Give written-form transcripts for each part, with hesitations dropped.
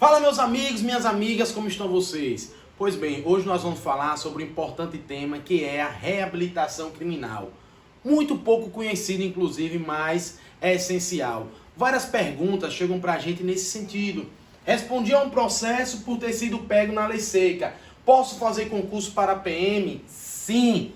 Fala meus amigos, minhas amigas, como estão vocês? Pois bem, hoje nós vamos falar sobre um importante tema que é a reabilitação criminal. Muito pouco conhecido inclusive, mas é essencial. Várias perguntas chegam pra gente nesse sentido. Respondi a um processo por ter sido pego na lei seca. Posso fazer concurso para PM? Sim.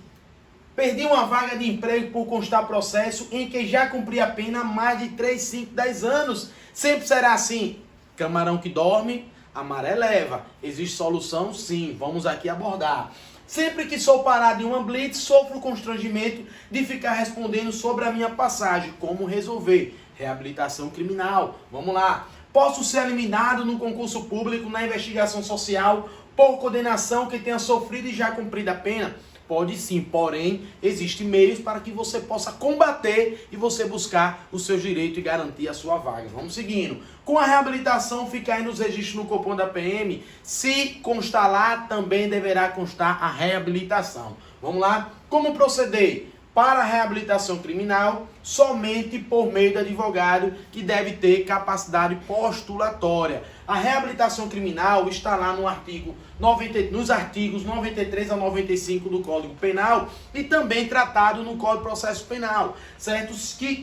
Perdi uma vaga de emprego por constar processo em que já cumpri a pena há mais de 3, 5, 10 anos. Sempre será assim. Camarão que dorme, a maré leva. Existe solução? Sim, vamos aqui abordar. Sempre que sou parado em uma blitz, sofro o constrangimento de ficar respondendo sobre a minha passagem. Como resolver? Reabilitação criminal. Vamos lá. Posso ser eliminado no concurso público, na investigação social, por condenação que tenha sofrido e já cumprido a pena? Pode sim, porém, existem meios para que você possa combater e você buscar os seus direitos e garantir a sua vaga. Vamos seguindo. Com a reabilitação, fica aí nos registros no Copom da PM. Se constar lá, também deverá constar a reabilitação. Vamos lá? Como proceder? Para a reabilitação criminal, somente por meio do advogado, que deve ter capacidade postulatória. A reabilitação criminal está lá nos artigos 93 a 95 do Código Penal e também tratado no Código de Processo Penal, certo?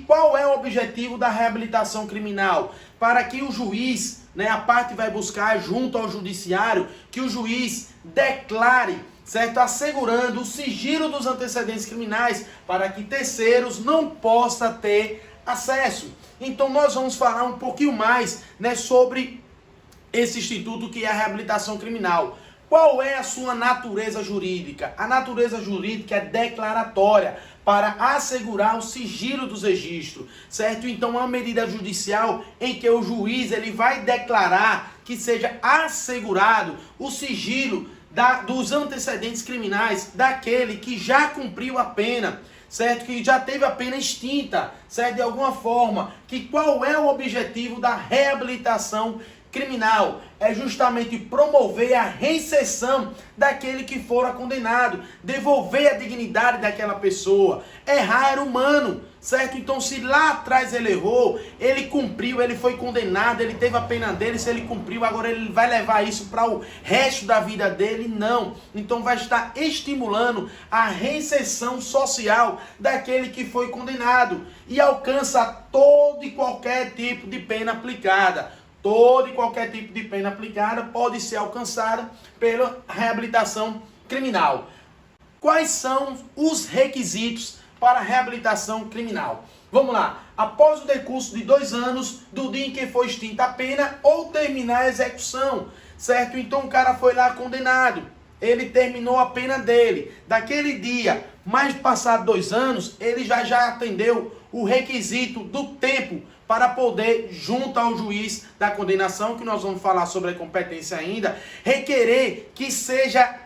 Qual é o objetivo da reabilitação criminal? Para que o juiz, a parte vai buscar junto ao judiciário, que o juiz declare, certo? Assegurando o sigilo dos antecedentes criminais para que terceiros não possam ter acesso. Então nós vamos falar um pouquinho mais, sobre esse instituto que é a reabilitação criminal. Qual é a sua natureza jurídica? A natureza jurídica é declaratória para assegurar o sigilo dos registros, certo? Então é uma medida judicial em que o juiz ele vai declarar que seja assegurado o sigilo dos antecedentes criminais daquele que já cumpriu a pena, certo? Que já teve a pena extinta, certo? De alguma forma. Qual é o objetivo da reabilitação criminal? É justamente promover a reinserção daquele que fora condenado, devolver a dignidade daquela pessoa. Errar era humano, certo? Então se lá atrás ele errou, ele cumpriu, ele foi condenado, ele teve a pena dele, se ele cumpriu, agora ele vai levar isso para o resto da vida dele? Não. Então vai estar estimulando a reinserção social daquele que foi condenado e alcança todo e qualquer tipo de pena aplicada. Todo e qualquer tipo de pena aplicada pode ser alcançada pela reabilitação criminal. Quais são os requisitos para a reabilitação criminal? Vamos lá. Após o decurso de 2 anos do dia em que foi extinta a pena ou terminar a execução, certo? Então o cara foi lá condenado, ele terminou a pena dele. Daquele dia, mais passado 2 anos, ele já atendeu o requisito do tempo para poder, junto ao juiz da condenação, que nós vamos falar sobre a competência ainda, requerer que seja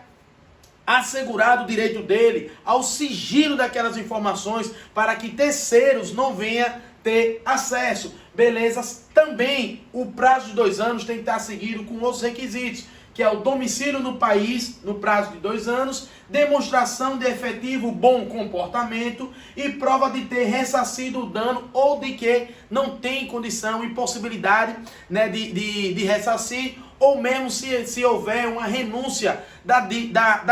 assegurado o direito dele ao sigilo daquelas informações para que terceiros não venham ter acesso. Beleza? Também o prazo de 2 anos tem que estar seguido com outros requisitos, que é o domicílio no país no prazo de 2 anos, demonstração de efetivo bom comportamento e prova de ter ressarcido o dano ou de que não tem condição e possibilidade de ressarcir, ou mesmo se houver uma renúncia da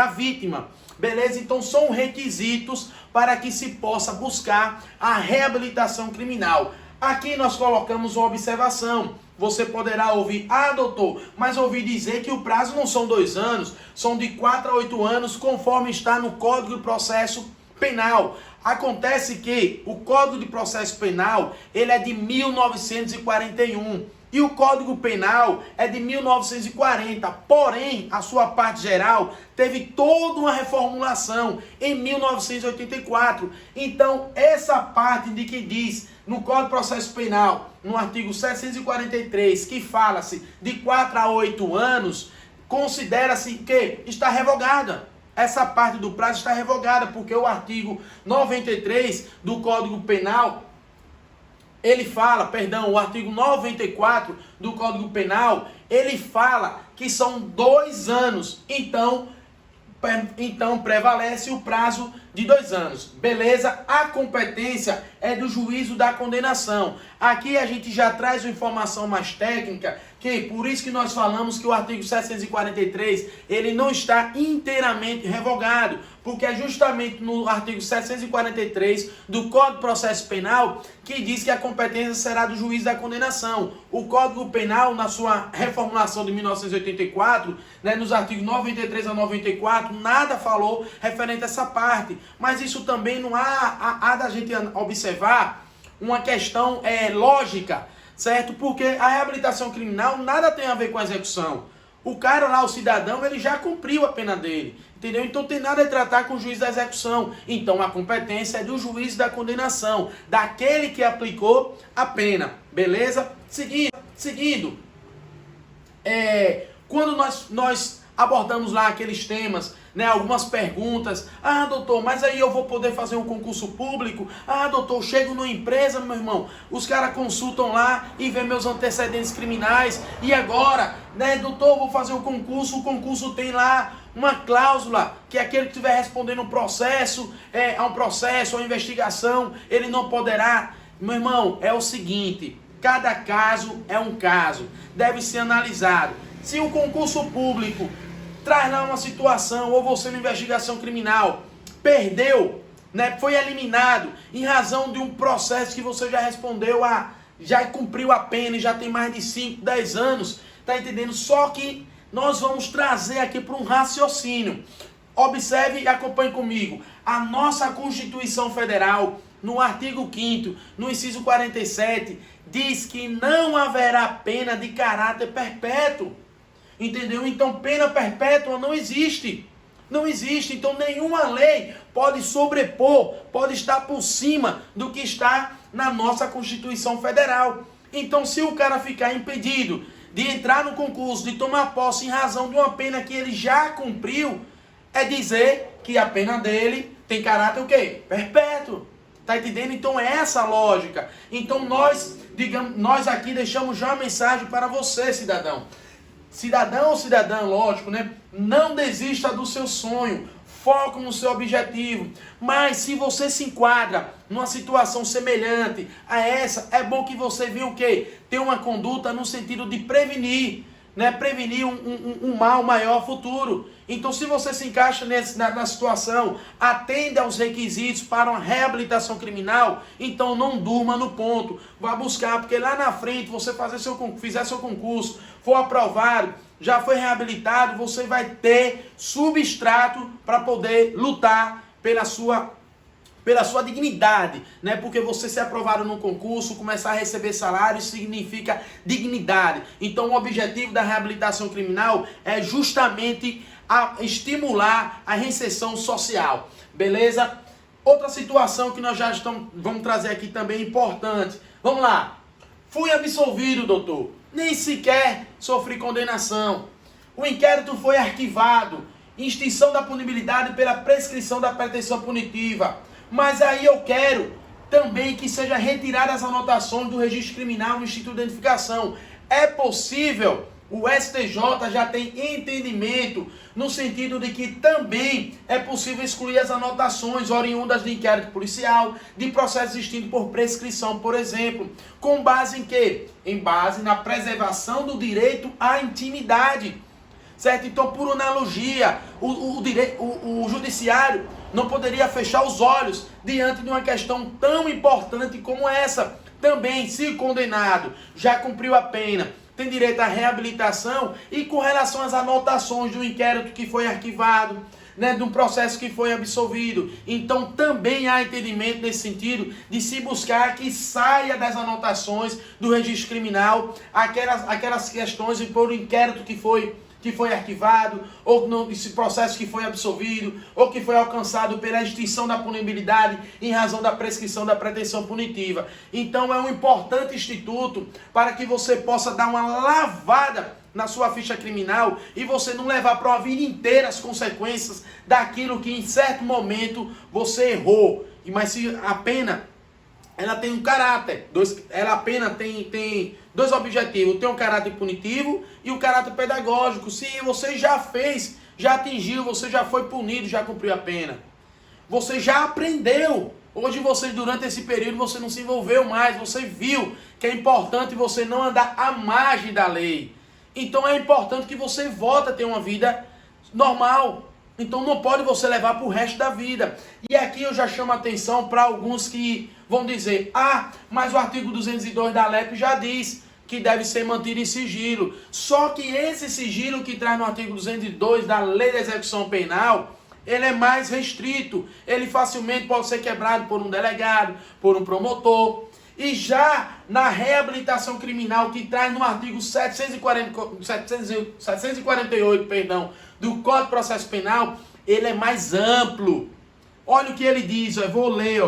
vítima. Beleza? Então são requisitos para que se possa buscar a reabilitação criminal. Aqui nós colocamos uma observação. Você poderá ouvir, doutor, mas ouvi dizer que o prazo não são 2 anos, são de 4 a 8 anos, conforme está no Código de Processo Penal. Acontece que o Código de Processo Penal, ele é de 1941 e o Código Penal é de 1940, porém, a sua parte geral teve toda uma reformulação em 1984. Então, essa parte de que diz no Código de Processo Penal, no artigo 743, que fala-se de 4 a 8 anos, considera-se que está revogada. Essa parte do prazo está revogada, porque o artigo 93 do Código Penal, o artigo 94 do Código Penal, ele fala que são 2 anos. Então prevalece o prazo de 2 anos. Beleza? A competência é do juízo da condenação. Aqui a gente já traz uma informação mais técnica que por isso que nós falamos que o artigo 743 ele não está inteiramente revogado, porque é justamente no artigo 743 do Código de Processo Penal que diz que a competência será do juiz da condenação. O Código Penal, na sua reformulação de 1984, né, nos artigos 93 a 94, nada falou referente a essa parte, mas isso também não há da gente observar uma questão lógica, certo? Porque a reabilitação criminal nada tem a ver com a execução. O cara lá, o cidadão, ele já cumpriu a pena dele, entendeu? Então tem nada a tratar com o juiz da execução. Então a competência é do juiz da condenação, daquele que aplicou a pena, beleza? Seguindo, quando nós abordamos lá aqueles temas, né, algumas perguntas. Ah, doutor, mas aí eu vou poder fazer um concurso público? Ah, doutor, chego numa empresa, meu irmão, os caras consultam lá e vê meus antecedentes criminais. E agora, né, doutor, vou fazer o concurso tem lá uma cláusula que aquele que estiver respondendo um processo, a uma investigação, ele não poderá. Meu irmão, é o seguinte, cada caso é um caso, deve ser analisado. Se o concurso público traz lá uma situação, ou você na investigação criminal perdeu, né, foi eliminado em razão de um processo que você já respondeu já cumpriu a pena e já tem mais de 5, 10 anos, tá entendendo? Só que nós vamos trazer aqui para um raciocínio. Observe e acompanhe comigo. A nossa Constituição Federal, no artigo 5º, no inciso 47, diz que não haverá pena de caráter perpétuo. Entendeu? Então pena perpétua não existe. Não existe. Então nenhuma lei pode sobrepor, pode estar por cima do que está na nossa Constituição Federal. Então se o cara ficar impedido de entrar no concurso, de tomar posse em razão de uma pena que ele já cumpriu, é dizer que a pena dele tem caráter o quê? Perpétuo. Tá entendendo? Então é essa a lógica. Então nós aqui deixamos já uma mensagem para você, cidadão. Cidadão ou cidadã, lógico, né? Não desista do seu sonho, foco no seu objetivo. Mas se você se enquadra numa situação semelhante a essa, é bom que você venha o quê? Ter uma conduta no sentido de prevenir, né? Prevenir um mal maior futuro. Então se você se encaixa na situação, atende aos requisitos para uma reabilitação criminal, então não durma no ponto. Vá buscar, porque lá na frente você fizer seu concurso, for aprovado, já foi reabilitado, você vai ter substrato para poder lutar pela sua dignidade, né? Porque você ser aprovado no concurso, começar a receber salário, significa dignidade. Então o objetivo da reabilitação criminal é justamente estimular a reinserção social, beleza? Outra situação que nós vamos trazer aqui também importante. Vamos lá. Fui absolvido, doutor. Nem sequer sofri condenação. O inquérito foi arquivado. Extinção da punibilidade pela prescrição da pretensão punitiva. Mas aí eu quero também que seja retirada as anotações do registro criminal no Instituto de Identificação. É possível, o STJ já tem entendimento no sentido de que também é possível excluir as anotações oriundas de inquérito policial, de processo extinto por prescrição, por exemplo. Com base em quê? Em base na preservação do direito à intimidade. Certo? Então, por analogia, o judiciário não poderia fechar os olhos diante de uma questão tão importante como essa. Também, se condenado, já cumpriu a pena, tem direito à reabilitação, e com relação às anotações do inquérito que foi arquivado, né, de um processo que foi absolvido. Então também há entendimento nesse sentido de se buscar que saia das anotações do registro criminal aquelas questões por inquérito que foi arquivado, ou esse processo que foi absolvido, ou que foi alcançado pela extinção da punibilidade em razão da prescrição da pretensão punitiva. Então é um importante instituto para que você possa dar uma lavada na sua ficha criminal e você não levar para a vida inteira as consequências daquilo que em certo momento você errou. Mas se a pena ela tem um caráter, a pena tem dois objetivos, tem um caráter punitivo e um caráter pedagógico. Se você já fez, já atingiu, você já foi punido, já cumpriu a pena, você já aprendeu, Hoje você, durante esse período, você não se envolveu mais, você viu que é importante você não andar à margem da lei. Então é importante que você volte a ter uma vida normal. Então não pode você levar para o resto da vida. E aqui eu já chamo a atenção para alguns que vão dizer: ah, mas o artigo 202 da LEP já diz que deve ser mantido em sigilo. Só que esse sigilo que traz no artigo 202 da Lei de Execução Penal, ele é mais restrito. Ele facilmente pode ser quebrado por um delegado, por um promotor. E já na reabilitação criminal, que traz no artigo 748, do Código de Processo Penal, ele é mais amplo. Olha o que ele diz, eu vou ler.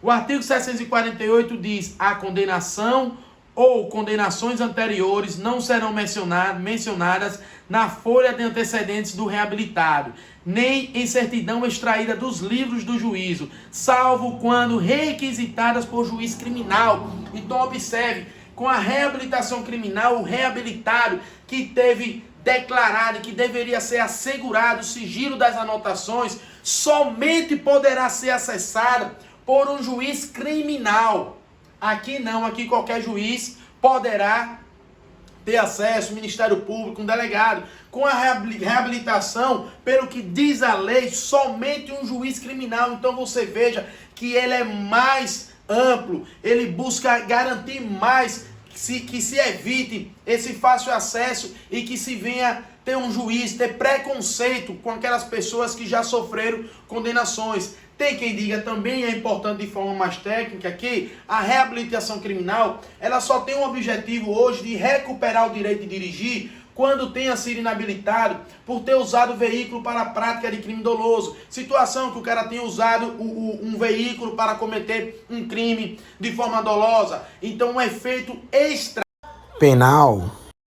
O artigo 748 diz: a condenação ou condenações anteriores não serão mencionadas na folha de antecedentes do reabilitado, nem em certidão extraída dos livros do juízo, salvo quando requisitadas por juiz criminal. Então observe, com a reabilitação criminal, o reabilitado que teve declarado que deveria ser assegurado o sigilo das anotações, somente poderá ser acessado por um juiz criminal. Aqui não, aqui qualquer juiz poderá ter acesso, Ministério Público, um delegado. Com a reabilitação, pelo que diz a lei, somente um juiz criminal. Então você veja que ele é mais amplo, ele busca garantir mais que se evite esse fácil acesso e que se venha ter um juiz, ter preconceito com aquelas pessoas que já sofreram condenações. Tem quem diga também, é importante de forma mais técnica, que a reabilitação criminal, ela só tem um objetivo hoje de recuperar o direito de dirigir quando tenha sido inabilitado por ter usado o veículo para a prática de crime doloso. Situação que o cara tenha usado um veículo para cometer um crime de forma dolosa. Então, um efeito extra penal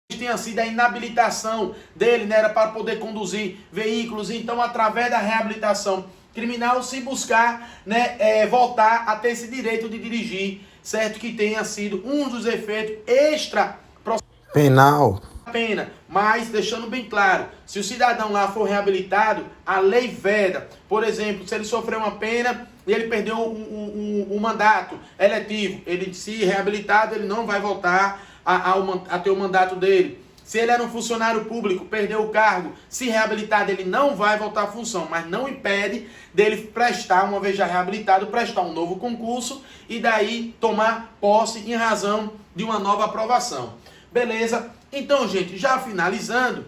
tenha sido a inabilitação dele, né? Era para poder conduzir veículos. Então, através da reabilitação criminal, se buscar, né, voltar a ter esse direito de dirigir, certo? Que tenha sido um dos efeitos extra penal. Pena, mas deixando bem claro, se o cidadão lá for reabilitado, a lei veda. Por exemplo, se ele sofreu uma pena e ele perdeu um mandato eletivo, ele se reabilitado, ele não vai voltar a ter o mandato dele. Se ele era um funcionário público, perdeu o cargo, se reabilitado, ele não vai voltar à função, mas não impede dele prestar, uma vez já reabilitado, prestar um novo concurso e daí tomar posse em razão de uma nova aprovação. Beleza? Então, gente, já finalizando,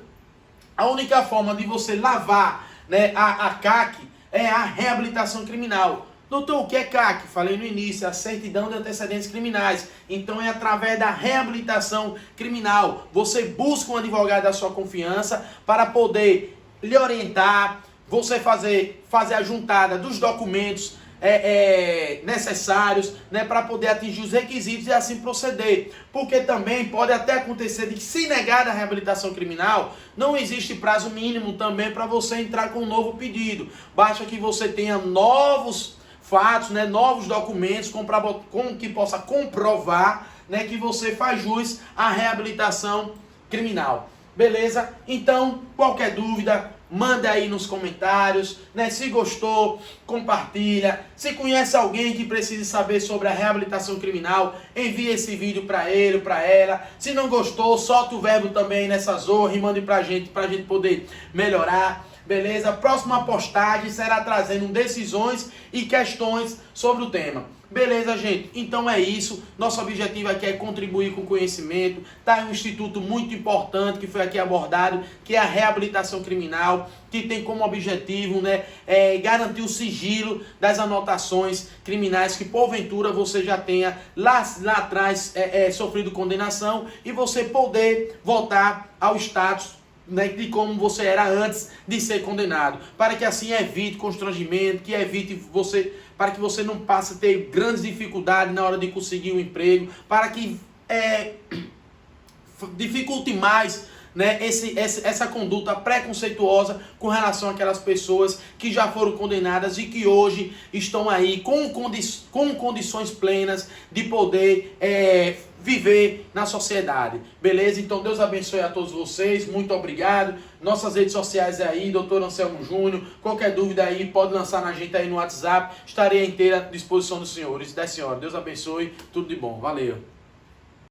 a única forma de você lavar, né, a CAC é a reabilitação criminal. Doutor, o que é CAC? Falei no início, a certidão de antecedentes criminais. Então é através da reabilitação criminal. Você busca um advogado da sua confiança para poder lhe orientar, você fazer a juntada dos documentos necessários, né, para poder atingir os requisitos e assim proceder. Porque também pode até acontecer de que, se negada a reabilitação criminal, não existe prazo mínimo também para você entrar com um novo pedido. Basta que você tenha novos fatos, né, novos documentos com que possa comprovar, né, que você faz jus à reabilitação criminal. Beleza? Então, qualquer dúvida, manda aí nos comentários, né? Se gostou, compartilha. Se conhece alguém que precise saber sobre a reabilitação criminal, envie esse vídeo para ele, para ela. Se não gostou, solta o verbo também nessa zorra e mande pra gente poder melhorar. Beleza? Próxima postagem será trazendo decisões e questões sobre o tema. Beleza, gente? Então é isso. Nosso objetivo aqui é contribuir com conhecimento. Tá aí um instituto muito importante que foi aqui abordado, que é a reabilitação criminal, que tem como objetivo, né, garantir o sigilo das anotações criminais que porventura você já tenha lá atrás sofrido condenação e você poder voltar ao status, né, de como você era antes de ser condenado, para que assim evite constrangimento, que evite você, para que você não passe a ter grandes dificuldades na hora de conseguir um emprego, para que dificulte mais né, essa conduta preconceituosa com relação àquelas pessoas que já foram condenadas e que hoje estão aí com condições plenas de poder viver na sociedade, beleza? Então Deus abençoe a todos vocês, muito obrigado. Nossas redes sociais aí, Dr. Anselmo Júnior, qualquer dúvida aí pode lançar na gente aí no WhatsApp, estarei à inteira disposição dos senhores e da senhora. Deus abençoe, tudo de bom, valeu.